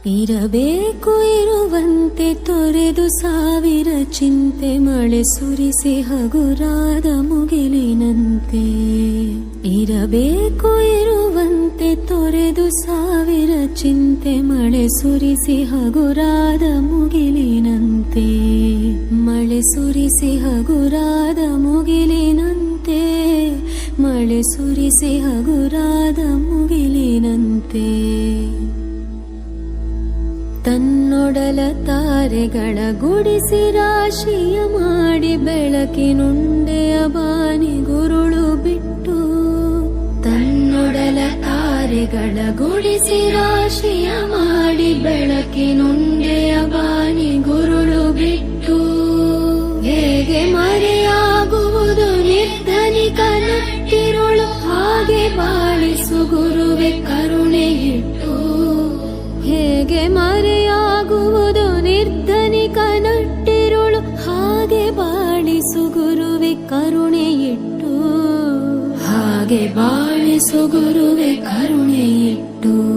ಇರಬೇಕು ಇರುವಂತೆ ತೊರೆದು ಸಾವಿರ ಚಿಂತೆ ಮಳೆ ಸುರಿಸಿ ಹಗುರಾದ ಮುಗಿಲಿನಂತೆ. ಇರಬೇಕು ಇರುವಂತೆ ತೊರೆದು ಸಾವಿರ ಚಿಂತೆ ಮಳೆ ಸುರಿಸಿ ಹಗುರಾದ ಮುಗಿಲಿನಂತೆ. ಮಳೆ ಸುರಿಸಿ ಹಗುರಾದ ಮುಗಿಲಿನಂತೆ. ಮಳೆ ಸುರಿಸಿ ಹಗುರಾದ ಮುಗಿಲಿನಂತೆ. ತನ್ನೊಡಲ ತಾರೆಗಳ ಗುಡಿಸಿ ರಾಶಿಯ ಮಾಡಿ ಬೆಳಕಿನುಂಡೆಯ ಬಾನಿ ಗುರುಳು ಬಿಟ್ಟು. ತನ್ನೊಡಲ ತಾರೆಗಳ ಗುಡಿಸಿ ರಾಶಿಯ ಮಾಡಿ ಬೆಳಕಿನುಂಡೆಯ ಬಾನಿ ಗುರುಳು ಬಿಟ್ಟು. ಹೇಗೆ ಮರೆಯಾಗುವುದು ನಿರ್ಧನಿಕ ನಟ್ಟಿರುಳು, ಹಾಗೆ ಬಾಳಿಸು ಗುರುವೆ ಕರುಣೆ ಇಟ್ಟು. ಹೇಗೆ ಮರೆಯಾಗುವುದು ನಿರ್ಧನಿಕ ನಟ್ಟಿರುಳು, ಹಾಗೆ ಬಾಳಿಸು ಗುರುವೆ ಕರುಣೆ ಇಟ್ಟು. ಹಾಗೆ ಬಾಳಿಸು ಗುರುವೆ ಕರುಣೆ ಇಟ್ಟು.